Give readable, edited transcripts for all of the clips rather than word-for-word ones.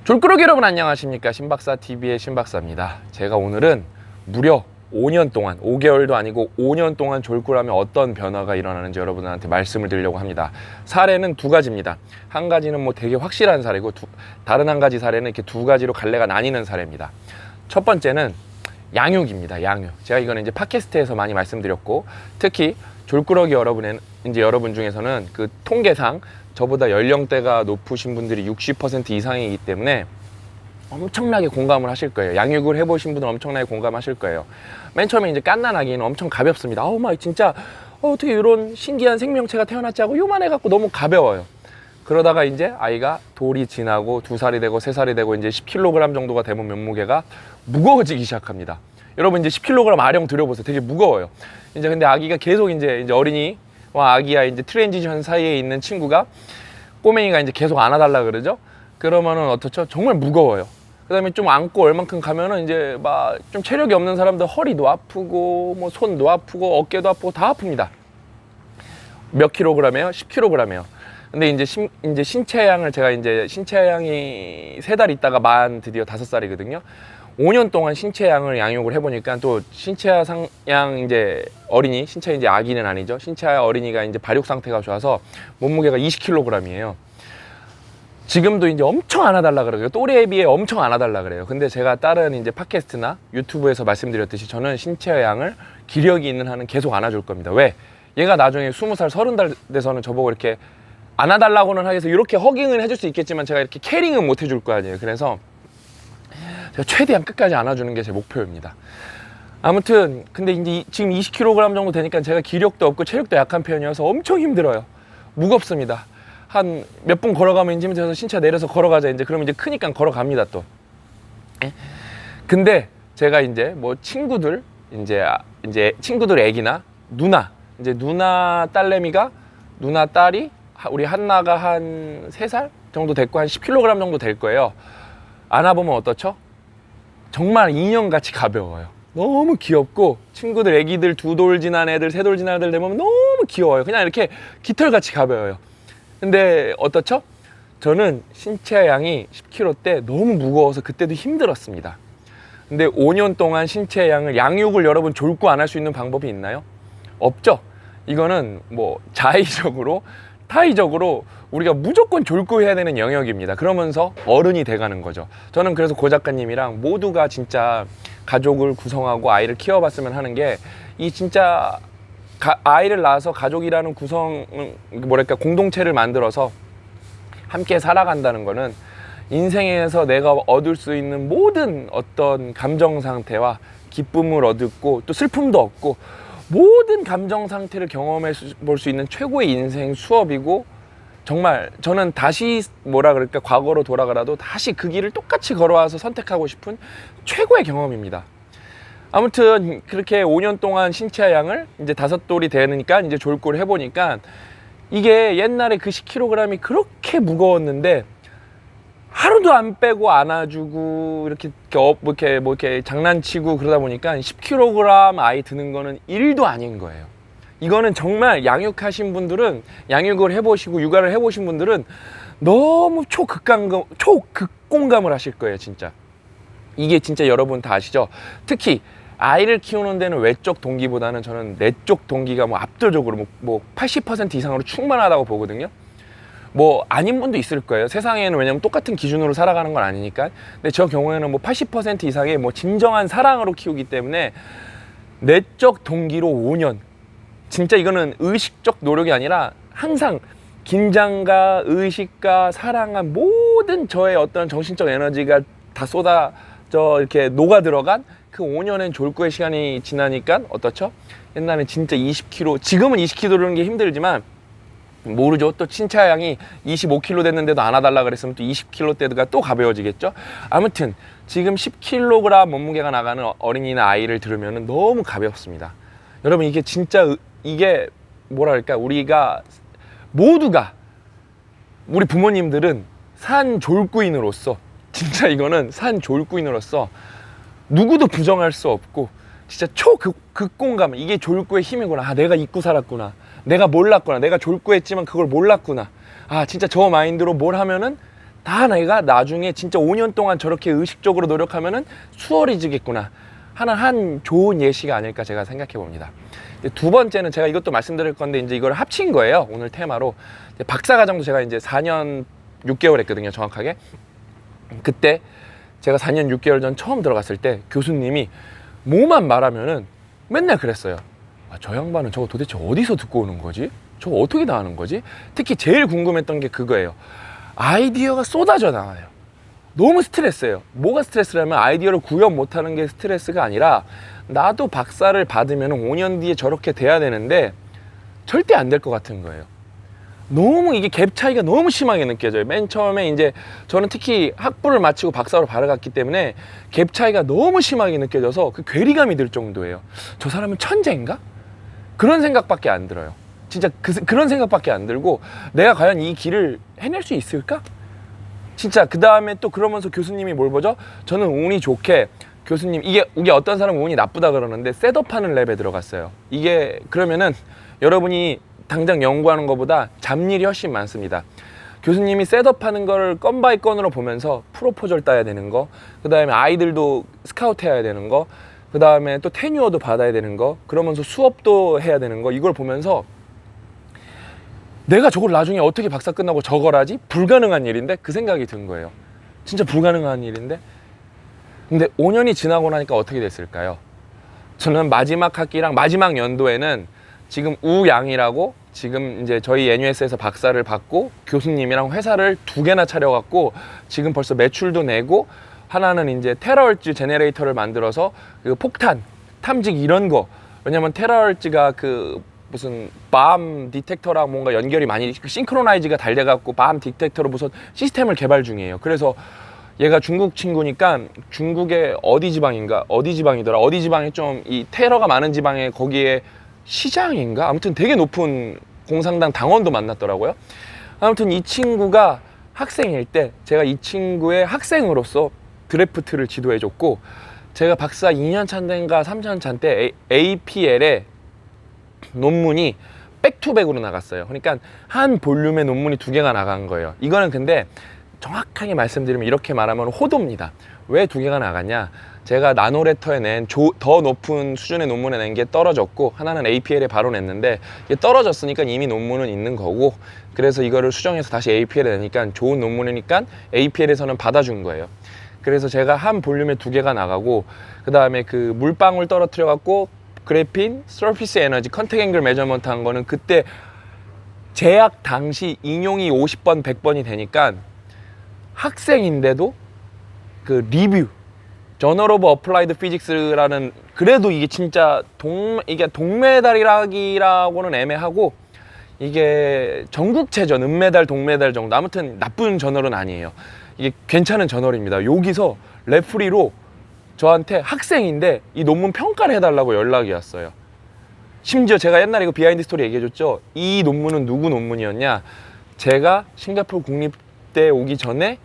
졸꾸러기 여러분 안녕하십니까. 신박사TV의 신박사입니다. 제가 오늘은 무려 5년 동안, 5개월도 아니고 5년 동안 졸꾸라면 어떤 변화가 일어나는지 여러분들한테 말씀을 드리려고 합니다. 사례는 두 가지입니다. 한 가지는 뭐 되게 확실한 사례고 다른 한 가지 사례는 이렇게 두 가지로 갈래가 나뉘는 사례입니다. 첫 번째는 양육입니다. 양육. 제가 이거는 이제 팟캐스트에서 많이 말씀드렸고, 특히 졸꾸러기 여러분 중에서는 그 통계상 저보다 연령대가 높으신 분들이 60% 이상이기 때문에 엄청나게 공감을 하실 거예요. 양육을 해보신 분은 엄청나게 공감하실 거예요. 맨 처음에 이제 갓난아기는 엄청 가볍습니다. 진짜 어떻게 이런 신기한 생명체가 태어났지 하고 요만해갖고 너무 가벼워요. 그러다가 이제 아이가 돌이 지나고 2살이 되고 3살이 되고 이제 10kg 정도가 되면 몸무게가 무거워지기 시작합니다. 여러분 이제 10kg 아령 들여보세요. 되게 무거워요. 이제 근데 아기가 계속 이제 어린이와 아기야 이제 트랜지션 사이에 있는 친구가 꼬맹이가 이제 계속 안아달라 그러죠. 그러면은 어떻죠? 정말 무거워요. 그 다음에 좀 안고 얼만큼 가면은 이제 막 좀 체력이 없는 사람들 허리도 아프고 뭐 손도 아프고 어깨도 아프고 다 아픕니다. 몇 킬로그램이에요? 10kg이에요. 근데 이제 신체양을 제가 이제 신체양이 3달 있다가 만 드디어 5살이거든요. 5년 동안 신체양을 양육을 해보니까 또 신체양 이제 어린이, 신체 이제 아기는 아니죠. 신체 어린이가 이제 발육 상태가 좋아서 몸무게가 20kg이에요. 지금도 이제 엄청 안아달라 그래요. 또래에 비해 엄청 안아달라 그래요. 근데 제가 다른 이제 팟캐스트나 유튜브에서 말씀드렸듯이 저는 신체양을 기력이 있는 한은 계속 안아줄 겁니다. 왜? 얘가 나중에 20살, 30살 돼서는 저보고 이렇게 안아달라고는 하겠어. 이렇게 허깅을 해줄 수 있겠지만 제가 이렇게 캐링은 못 해줄 거 아니에요. 그래서 제가 최대한 끝까지 안아주는 게 제 목표입니다. 아무튼 근데 이제 지금 20kg 정도 되니까 제가 기력도 없고 체력도 약한 편이어서 엄청 힘들어요. 무겁습니다. 한 몇 분 걸어가면 이제 돼서 신차 내려서 걸어가자 이제 그러면 이제 크니까 걸어갑니다 또. 근데 제가 이제 뭐 친구들 친구들 애기나 누나 딸이 우리 한나가 한 3살 정도 됐고 한 10kg 정도 될 거예요. 안아보면 어떻죠? 정말 인형같이 가벼워요. 너무 귀엽고 친구들 애기들 2돌 지난 애들 3돌 지난 애들 되면 너무 귀여워요. 그냥 이렇게 깃털같이 가벼워요. 근데 어떻죠? 저는 신체양이 10kg 때 너무 무거워서 그때도 힘들었습니다. 근데 5년 동안 신체양을 양육을 여러분 졸고 안 할 수 있는 방법이 있나요? 없죠. 이거는 뭐 자의적으로 타의적으로 우리가 무조건 졸고해야 되는 영역입니다. 그러면서 어른이 돼가는 거죠. 저는 그래서 고 작가님이랑 모두가 진짜 가족을 구성하고 아이를 키워봤으면 하는 게 이 진짜 아이를 낳아서 가족이라는 공동체를 만들어서 함께 살아간다는 거는 인생에서 내가 얻을 수 있는 모든 어떤 감정 상태와 기쁨을 얻고 또 슬픔도 얻고 모든 감정 상태를 경험해 볼 수 있는 최고의 인생 수업이고, 정말 저는 다시 과거로 돌아가라도 다시 그 길을 똑같이 걸어와서 선택하고 싶은 최고의 경험입니다. 아무튼 그렇게 5년 동안 신체양을 이제 5돌이 되니까 이제 졸고를 해보니까 이게 옛날에 그 10kg이 그렇게 무거웠는데 하루도 안 빼고 안아주고 이렇게 장난치고 그러다 보니까 10kg 아이 드는 거는 일도 아닌 거예요. 이거는 정말 양육하신 분들은, 양육을 해보시고 육아를 해보신 분들은 너무 초극공감을 하실 거예요. 진짜 이게 진짜 여러분 다 아시죠? 특히 아이를 키우는 데는 외적 동기보다는 저는 내적 동기가 압도적으로 80% 이상으로 충만하다고 보거든요. 아닌 분도 있을 거예요. 세상에는 왜냐면 똑같은 기준으로 살아가는 건 아니니까. 근데 저 경우에는 80% 이상의 진정한 사랑으로 키우기 때문에 내적 동기로 5년. 진짜 이거는 의식적 노력이 아니라 항상 긴장과 의식과 사랑과 모든 저의 어떤 정신적 에너지가 다 쏟아져 이렇게 녹아 들어간 그 5년의 졸고의 시간이 지나니까 어떻죠? 옛날엔 진짜 20kg, 지금은 20kg 오르는 게 힘들지만 모르죠. 또 신체양이 25kg 됐는데도 안아달라 그랬으면 또 20kg 때가 또 가벼워지겠죠. 아무튼 지금 10kg 몸무게가 나가는 어린이나 아이를 들으면 너무 가볍습니다. 여러분 이게 진짜 이게 우리가 모두가, 우리 부모님들은 산 졸구인으로서, 진짜 이거는 산 졸구인으로서 누구도 부정할 수 없고 진짜 초극공감, 이게 졸구의 힘이구나. 내가 잊고 살았구나. 내가 몰랐구나. 내가 졸구했지만 그걸 몰랐구나. 진짜 저 마인드로 뭘 하면은 다 내가 나중에 진짜 5년 동안 저렇게 의식적으로 노력하면은 수월해지겠구나 하는 한 좋은 예시가 아닐까 제가 생각해 봅니다. 두 번째는 제가 이것도 말씀드릴 건데 이제 이걸 합친 거예요. 오늘 테마로. 박사과정도 제가 이제 4년 6개월 했거든요. 정확하게. 그때 제가 4년 6개월 전 처음 들어갔을 때 교수님이 뭐만 말하면은 맨날 그랬어요. 아, 저 양반은 저거 도대체 어디서 듣고 오는 거지? 저거 어떻게 다 하는 거지? 특히 제일 궁금했던 게 그거예요. 아이디어가 쏟아져 나와요. 너무 스트레스예요. 뭐가 스트레스라면 아이디어를 구현 못하는 게 스트레스가 아니라 나도 박사를 받으면 5년 뒤에 저렇게 돼야 되는데 절대 안 될 것 같은 거예요. 너무 이게 갭 차이가 너무 심하게 느껴져요. 맨 처음에 이제 저는 특히 학부를 마치고 박사로 바로 갔기 때문에 갭 차이가 너무 심하게 느껴져서 그 괴리감이 들 정도예요. 저 사람은 천재인가? 그런 생각밖에 안 들어요. 진짜 그런 생각밖에 안 들고 내가 과연 이 길을 해낼 수 있을까? 진짜 그 다음에 또 그러면서 교수님이 뭘 보죠? 저는 운이 좋게 교수님 이게 어떤 사람은 운이 나쁘다 그러는데 셋업하는 랩에 들어갔어요. 이게 그러면은 여러분이 당장 연구하는 것보다 잡일이 훨씬 많습니다. 교수님이 셋업하는 걸 건 바이 건으로 보면서 프로포절 따야 되는 거, 그 다음에 아이들도 스카우트 해야 되는 거, 그 다음에 또 테뉴어도 받아야 되는 거, 그러면서 수업도 해야 되는 거, 이걸 보면서 내가 저걸 나중에 어떻게 박사 끝나고 저걸 하지? 불가능한 일인데? 그 생각이 든 거예요. 진짜 불가능한 일인데? 근데 5년이 지나고 나니까 어떻게 됐을까요? 저는 마지막 학기랑 마지막 연도에는 지금 우양이라고 지금 이제 저희 NUS에서 박사를 받고 교수님이랑 회사를 2개나 차려갖고 지금 벌써 매출도 내고 하나는 이제 테라얼즈 제네레이터를 만들어서 그 폭탄, 탐지기 이런 거, 왜냐면 테라얼즈가 그 무슨 밤 디텍터랑 뭔가 연결이 많이 싱크로나이즈가 잘 돼갖고 밤 디텍터로 무슨 시스템을 개발 중이에요. 그래서 얘가 중국 친구니까 중국의 어디 지방인가 어디 지방이더라 어디 지방에 좀 이 테러가 많은 지방에 거기에 시장인가 아무튼 되게 높은 공산당 당원도 만났더라고요. 아무튼 이 친구가 학생일 때 제가 이 친구의 학생으로서 드래프트를 지도해 줬고 제가 박사 2년 차인가 3년 차 때 APL에 논문이 백투백으로 나갔어요. 그러니까 한 볼륨의 논문이 2개가 나간 거예요. 이거는 근데 정확하게 말씀드리면 이렇게 말하면 호도입니다. 왜 2개가 나갔냐? 제가 나노레터에 낸 더 높은 수준의 논문에 낸 게 떨어졌고 하나는 APL에 바로 냈는데 이게 떨어졌으니까 이미 논문은 있는 거고 그래서 이거를 수정해서 다시 APL에 내니까 좋은 논문이니까 APL에서는 받아준 거예요. 그래서 제가 한 볼륨에 2개가 나가고 그 다음에 그 물방울 떨어뜨려 갖고 그래핀, 서피스 에너지, 컨택 앵글 메저먼트 한 거는 그때 제약 당시 인용이 50번, 100번이 되니까 학생인데도 그 리뷰 저널 오브 어플라이드 피직스라는 그래도 이게 진짜 이게 동메달이라기라고는 애매하고 이게 전국체전 은메달 동메달 정도 아무튼 나쁜 저널은 아니에요. 이게 괜찮은 저널입니다. 여기서 레프리로 저한테 학생인데 이 논문 평가를 해달라고 연락이 왔어요. 심지어 제가 옛날에 이거 비하인드 스토리 얘기해줬죠. 이 논문은 누구 논문이었냐? 제가 싱가포르 국립대 오기 전에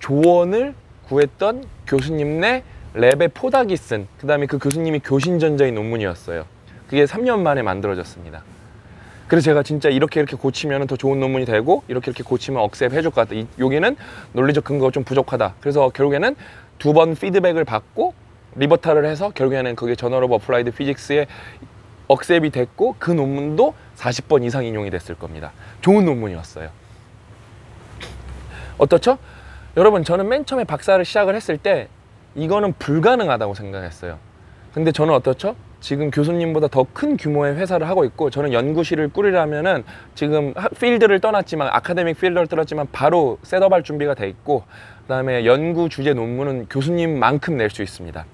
조언을 구했던 교수님네 랩에 포닥이 쓴 그 다음에 그 교수님이 교신전자의 논문이었어요. 그게 3년 만에 만들어졌습니다. 그래서 제가 진짜 이렇게 고치면 더 좋은 논문이 되고 이렇게 고치면 억셉 해줄 것 같다. 여기는 논리적 근거가 좀 부족하다. 그래서 결국에는 2번 피드백을 받고 리버탈을 해서 결국에는 그게 저널 오브 어플라이드 피직스에 억셉이 됐고 그 논문도 40번 이상 인용이 됐을 겁니다. 좋은 논문이었어요. 어떻죠? 여러분 저는 맨 처음에 박사를 시작을 했을 때 이거는 불가능하다고 생각했어요. 근데 저는 어떻죠? 지금 교수님보다 더 큰 규모의 회사를 하고 있고 저는 연구실을 꾸리려면은 지금 필드를 떠났지만 아카데믹 필드를 떠났지만 바로 셋업할 준비가 돼 있고 그 다음에 연구 주제 논문은 교수님만큼 낼 수 있습니다.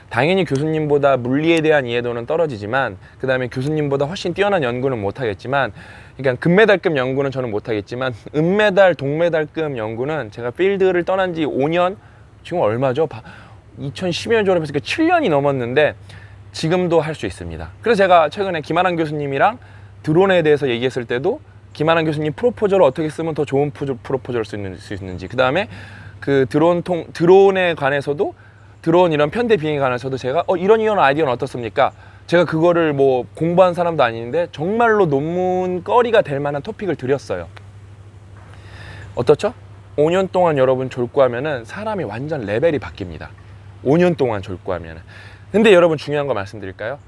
당연히 교수님보다 물리에 대한 이해도는 떨어지지만 그 다음에 교수님보다 훨씬 뛰어난 연구는 못하겠지만 그러니까 금메달급 연구는 저는 못하겠지만 은메달, 동메달급 연구는 제가 필드를 떠난 지 5년 지금 얼마죠? 2012년 졸업했으니까 7년이 넘었는데 지금도 할 수 있습니다. 그래서 제가 최근에 김아랑 교수님이랑 드론에 대해서 얘기했을 때도 김아랑 교수님 프로포저를 어떻게 쓰면 더 좋은 프로포저를 쓸 수 있는지 그 다음에 그 드론에 관해서도 드론 이런 편대 비행에 관해서도 제가 이런 아이디어는 어떻습니까? 제가 그거를 뭐 공부한 사람도 아닌데 정말로 논문거리가 될 만한 토픽을 드렸어요. 어떻죠? 5년 동안 여러분 졸구하면은 사람이 완전 레벨이 바뀝니다. 5년 동안 졸구하면은. 근데 여러분 중요한 거 말씀드릴까요?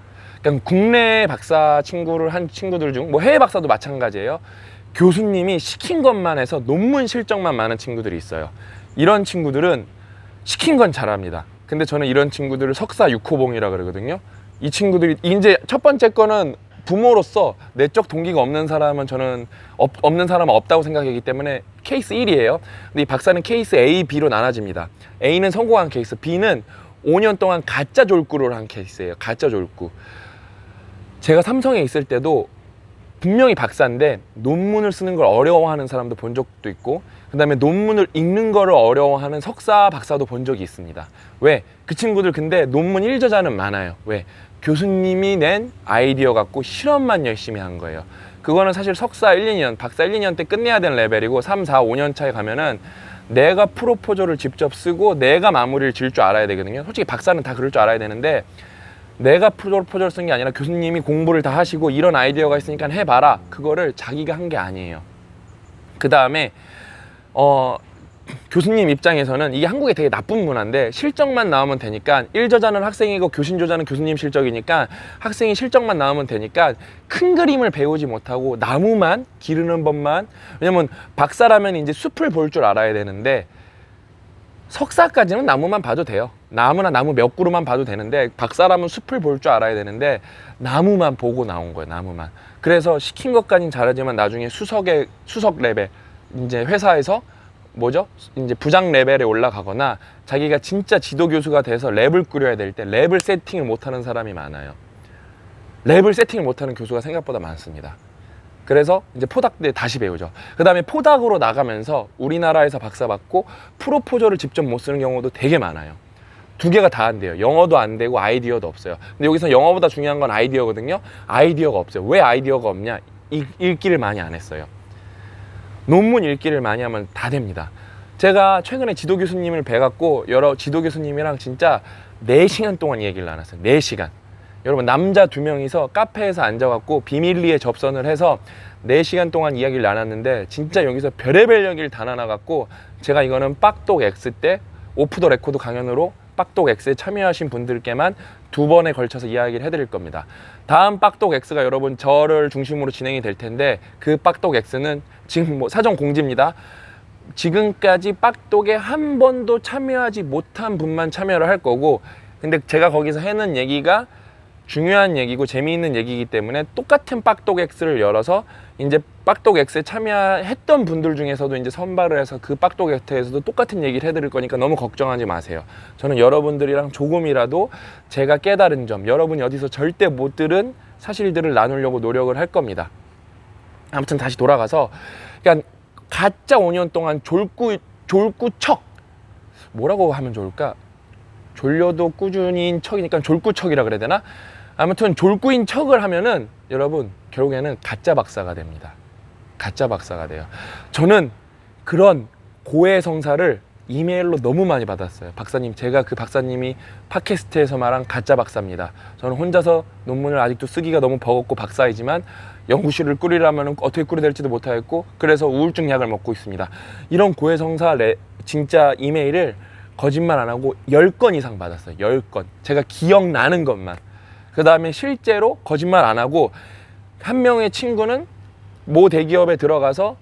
그러니까 국내 박사 친구를 한 친구들 중, 뭐 해외 박사도 마찬가지예요. 교수님이 시킨 것만 해서 논문 실적만 많은 친구들이 있어요. 이런 친구들은 시킨 건 잘합니다. 근데 저는 이런 친구들을 석사 6호봉이라 그러거든요. 이 친구들이 이제 첫 번째 거는 부모로서 내적 동기가 없는 사람은 저는 없는 사람은 없다고 생각하기 때문에 케이스 1이에요. 근데 이 박사는 케이스 A, B로 나눠집니다. A는 성공한 케이스, B는 5년 동안 가짜 졸구를 한 케이스예요. 가짜 졸구. 제가 삼성에 있을 때도 분명히 박사인데 논문을 쓰는 걸 어려워하는 사람도 본 적도 있고, 그 다음에 논문을 읽는 거를 어려워하는 석사 박사도 본 적이 있습니다. 왜? 그 친구들 근데 논문 1저자는 많아요. 왜? 교수님이 낸 아이디어 갖고 실험만 열심히 한 거예요. 그거는 사실 석사 1, 2년, 박사 1, 2년 때 끝내야 되는 레벨이고 3, 4, 5년 차에 가면은 내가 프로포저를 직접 쓰고 내가 마무리를 지을 줄 알아야 되거든요. 솔직히 박사는 다 그럴 줄 알아야 되는데 내가 프로포저를 쓴 게 아니라 교수님이 공부를 다 하시고 이런 아이디어가 있으니까 해봐라. 그거를 자기가 한 게 아니에요. 그 다음에 교수님 입장에서는 이게 한국에 되게 나쁜 문화인데 실적만 나오면 되니까 1저자는 학생이고 교신조자는 교수님 실적이니까 학생이 실적만 나오면 되니까 큰 그림을 배우지 못하고 나무만 기르는 법만, 왜냐면 박사라면 이제 숲을 볼 줄 알아야 되는데 석사까지는 나무만 봐도 돼요. 나무나 나무 몇 그루만 봐도 되는데 박사라면 숲을 볼 줄 알아야 되는데 나무만 보고 나온 거예요. 나무만. 그래서 시킨 것까지는 잘하지만 나중에 수석 레벨, 이제 회사에서 뭐죠? 이제 부장 레벨에 올라가거나 자기가 진짜 지도 교수가 돼서 랩을 꾸려야 될 때 랩을 세팅을 못하는 사람이 많아요. 랩을 세팅을 못하는 교수가 생각보다 많습니다. 그래서 이제 포닥 때 다시 배우죠. 그 다음에 포닥으로 나가면서 우리나라에서 박사 받고 프로포저를 직접 못 쓰는 경우도 되게 많아요. 두 개가 다 안 돼요. 영어도 안 되고 아이디어도 없어요. 근데 여기서 영어보다 중요한 건 아이디어거든요. 아이디어가 없어요. 왜 아이디어가 없냐? 읽기를 많이 안 했어요. 논문 읽기를 많이 하면 다 됩니다. 제가 최근에 지도 교수님을 뵈갖고 여러 지도 교수님이랑 진짜 4시간 동안 얘기를 나눴어요. 4시간. 여러분 남자 2명이서 카페에서 앉아갖고 비밀리에 접선을 해서 4시간 동안 이야기를 나눴는데 진짜 여기서 별의별 얘기를 다 나눠갖고 제가 이거는 빡독 X 때 오프 더 레코드 강연으로 빡독 X에 참여하신 분들께만 2번에 걸쳐서 이야기를 해드릴 겁니다. 다음 빡독 X가 여러분 저를 중심으로 진행이 될 텐데 그 빡독 X는 지금 뭐 사전 공지입니다. 지금까지 빡독에 한 번도 참여하지 못한 분만 참여를 할 거고, 근데 제가 거기서 해는 얘기가 중요한 얘기고 재미있는 얘기이기 때문에 똑같은 빡독 X를 열어서 이제 빡독 X에 참여했던 분들 중에서도 이제 선발을 해서 그 빡독 X에서도 똑같은 얘기를 해드릴 거니까 너무 걱정하지 마세요. 저는 여러분들이랑 조금이라도 제가 깨달은 점, 여러분이 어디서 절대 못 들은 사실들을 나누려고 노력을 할 겁니다. 아무튼 다시 돌아가서, 그러니까 가짜 5년 동안 졸구척, 뭐라고 하면 좋을까? 졸려도 꾸준히인 척이니까 졸구척이라 그래야 되나? 아무튼 졸구인 척을 하면은 여러분 결국에는 가짜 박사가 됩니다. 가짜 박사가 돼요. 저는 그런 고해성사를 이메일로 너무 많이 받았어요. 박사님, 제가 그 박사님이 팟캐스트에서 말한 가짜 박사입니다. 저는 혼자서 논문을 아직도 쓰기가 너무 버겁고 박사이지만 연구실을 꾸리려면 어떻게 꾸려야 될지도 못하겠고 그래서 우울증 약을 먹고 있습니다. 이런 고해성사 진짜 이메일을 거짓말 안 하고 10건 이상 받았어요. 10건. 제가 기억나는 것만. 그 다음에 실제로 거짓말 안 하고 한 명의 친구는 모 대기업에 들어가서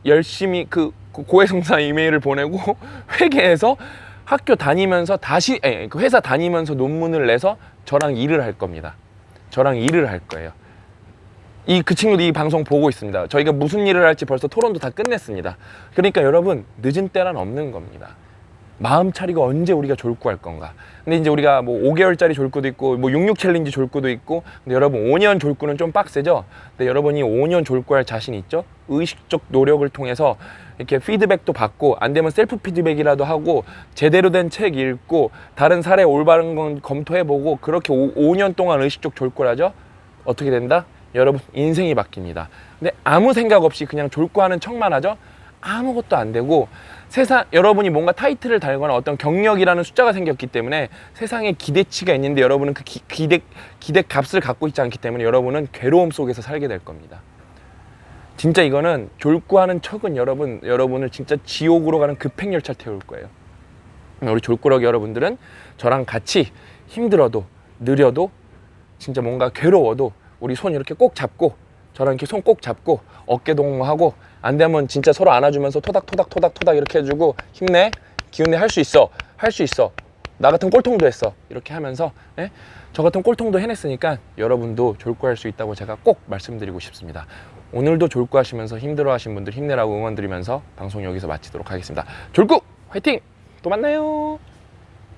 열심히 그 고해성사 이메일을 보내고 회계해서 학교 다니면서 다시 그 회사 다니면서 논문을 내서 저랑 일을 할 겁니다. 저랑 일을 할 거예요. 그 친구도 이 방송 보고 있습니다. 저희가 무슨 일을 할지 벌써 토론도 다 끝냈습니다. 그러니까 여러분 늦은 때란 없는 겁니다. 마음 차리고 언제 우리가 졸구할 건가. 근데 이제 우리가 뭐 5개월짜리 졸구도 있고 뭐 66 챌린지 졸구도 있고, 근데 여러분 5년 졸구는 좀 빡세죠. 근데 여러분이 5년 졸구할 자신 있죠? 의식적 노력을 통해서 이렇게 피드백도 받고, 안 되면 셀프 피드백이라도 하고 제대로 된 책 읽고 다른 사례 올바른 건 검토해보고 그렇게 5년 동안 의식적 졸구를 하죠. 어떻게 된다? 여러분 인생이 바뀝니다. 근데 아무 생각 없이 그냥 졸구하는 척만 하죠. 아무것도 안 되고, 세상 여러분이 뭔가 타이틀을 달거나 어떤 경력이라는 숫자가 생겼기 때문에 세상에 기대치가 있는데 여러분은 그 기대 값을 갖고 있지 않기 때문에 여러분은 괴로움 속에서 살게 될 겁니다. 진짜 이거는 졸구하는 척은 여러분을 진짜 지옥으로 가는 급행열차 태울 거예요. 우리 졸꾸러기 여러분들은 저랑 같이 힘들어도 느려도 진짜 뭔가 괴로워도 우리 손 이렇게 꼭 잡고 저랑 이렇게 손 꼭 잡고 어깨 동무하고 안 되면 진짜 서로 안아주면서 토닥토닥 이렇게 해주고 힘내, 기운내, 할 수 있어, 할 수 있어, 나 같은 꼴통도 했어 이렇게 하면서 저 같은 꼴통도 해냈으니까 여러분도 졸구할 수 있다고 제가 꼭 말씀드리고 싶습니다. 오늘도 졸구하시면서 힘들어하신 분들 힘내라고 응원드리면서 방송 여기서 마치도록 하겠습니다. 졸구 화이팅! 또 만나요.